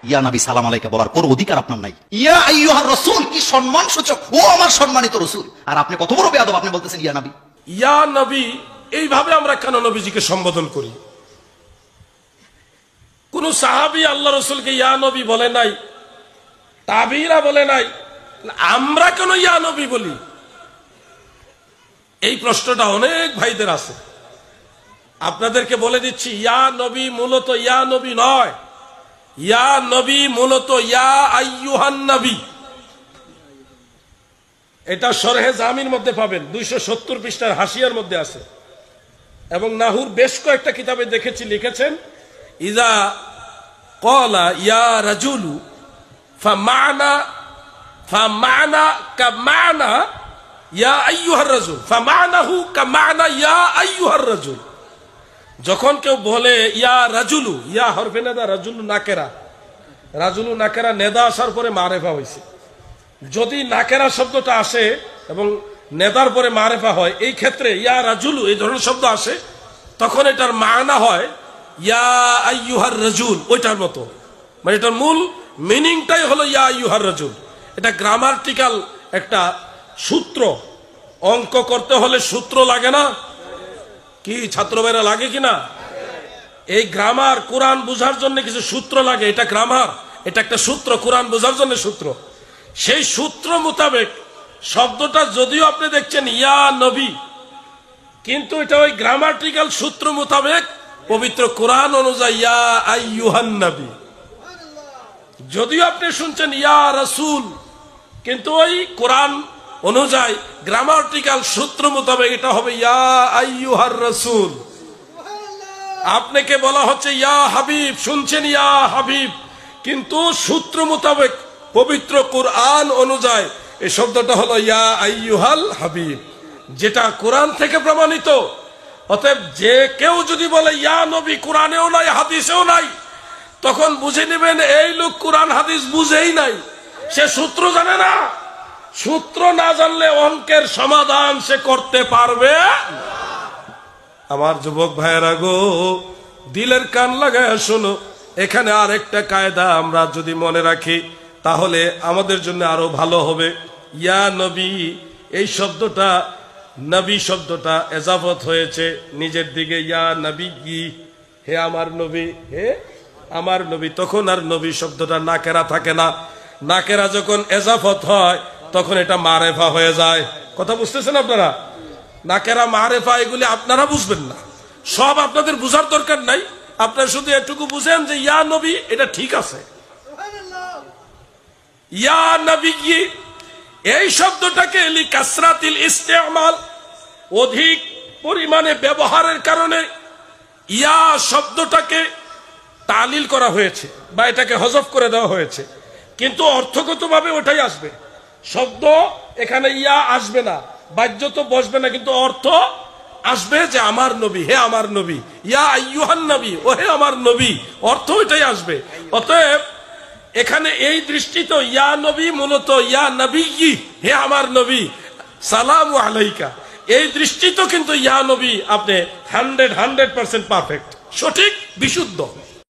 ইয়া নবী সালাম আলাইকা বলার কোন অধিকার আপনার নাই। ইয়া আইয়ুহার রাসূল কি সম্মান সূচক, ও আমার সম্মানিত রাসূল, আর আপনি কত বড় বেয়াদব, আপনি বলতেছেন ইয়া নবী। ইয়া নবী এইভাবে আমরা কেন নবীজিকে সম্বোধন করি? কোন সাহাবী আল্লাহ রাসূলকে ইয়া নবী বলে নাই, তাবিরা বলে নাই, আমরা কেন ইয়া নবী বলি? এই প্রশ্নটা অনেক ভাইদের আছে। আপনাদেরকে বলে দিচ্ছি, ইয়া নবী মূলত ইয়া নবী নয়, ইয়া নবী মূলত ইয়া আইয়ুহান নবী। এটা শরহে জামির মধ্যে পাবেন, 270 পৃষ্ঠার হাসিয়ার মধ্যে আছে, এবং নাহুর বেশ কয়েকটা কিতাবে দেখেছি লিখেছেন ইজা ক্বালা ইয়া রাজুলু ফামানা কামানা ইয়া আইয়ুহার রাজুল ফামানাহু কামানা ইয়া আইয়ুহার রাজুল। যখন কেউ বলে ইয়া রাজুলু, ইয়া হরফে নেদা, রাজুলু নাকেরা, রাজুলু নাকেরা নেদা আসার পরে মারেফা হয়েছে। যদি নাকেরা শব্দটা আসে এবং নেদার পরে মারেফা হয়, এই ক্ষেত্রে ইয়া রাজুলু এই ধরনের শব্দ আসে, তখন এটার মানা হয় ইয়া আইয়ুহার রাজুল, ওইটার মতো। মানে এটার মূল মিনিংটাই হলো ইয়া আইয়ুহার রাজুল। এটা গ্রামাটিক্যাল একটা সূত্র। অঙ্ক করতে হলে সূত্র লাগে না? কি ছাত্র ভাইরা লাগে কিনা? এই গ্রামার, কোরআন বোঝার জন্য কিছু সূত্র লাগে, এটা গ্রামার, এটা একটা সূত্র, কোরআন বোঝার জন্য সূত্র। সেই সূত্র মোতাবেক শব্দটা যদিও আপনি দেখছেন ইয়া নবী, কিন্তু এটা ওই গ্রামাটিক্যাল সূত্র মোতাবেক পবিত্র কোরআন অনুযায়ী ইয়া আইয়ুহান নবী। যদিও আপনি শুনছেন ইয়া রাসূল, কিন্তু ওই কোরআন অনুযায়ী গ্রামাটিক্যাল সূত্র মোতাবেক এটা হবে ইয়া আইয়ুহার রাসূল। আপনাকে বলা হচ্ছে ইয়া হাবিব, শুনছেন ইয়া হাবিব, কিন্তু সূত্র মোতাবেক পবিত্র কোরআন অনুযায়ী এই শব্দটা হলো ইয়া আইয়ুহাল হাবিব, যেটা কোরআন থেকে প্রমাণিত। অতএব যে কেউ যদি বলে ইয়া নবী কোরআনেও নাই হাদিসেও নাই, তখন বুঝে নেবেন এই লোক কোরআন হাদিস বুঝেই নাই, সে সূত্র জানে না। সূত্র না জানলে অঙ্কের সমাধান সে করতে পারবে। আমার যুবক ভাইয়েরা গো, দিলের কান লাগায় শোনো, এখানে আরেকটা কায়দা আমরা যদি মনে রাখি তাহলে আমাদের জন্য আরো ভালো হবে। ইয়া নবী এই শব্দটা, নবী শব্দটা এজাফত হয়েছে নিজের দিকে, ইয়া নবী কি, হে আমার নবী, হে আমার নবী। তখন আর নবী শব্দটা নাকেরা থাকে না। নাকেরা যখন এজাফত হয় তখন এটা মারেফা হয়ে যায়। কথা বুঝতেছেন আপনারা? নাকেরা মারেফা এগুলি আপনারা বুঝবেন না, সব আপনাদের বুঝার দরকার নাই। আপনারা শুধু এটুকু বুঝেন যে ইয়া নবী এটা ঠিক আছে। ইয়া নবী কি এই শব্দটাকে লিকাসরাতিল ইস্তেমাল, অধিক পরিমাণে ব্যবহারের কারণে ইয়া শব্দটাকে তালিল করা হয়েছে বা এটাকে হযফ করে দেওয়া হয়েছে, কিন্তু অর্থগতভাবে ওটাই আসবে। শব্দ এখানে ইয়া আসবে না, বাহ্য তো বসবে না, কিন্তু অর্থ আসবে যে আমার নবী, হে আমার নবী, ইয়া আইয়ুহান নবী, ও হে আমার নবী, অর্থ ওইটাই আসবে। অতএব এখানে এই দৃষ্টিতে ইয়া নবী মূলত ইয়া নবী, হে আমার নবী, সালামু আলাইকা, এই দৃষ্টিতে কিন্তু ইয়া নবী আপনি 100% পারফেক্ট, সঠিক, বিশুদ্ধ।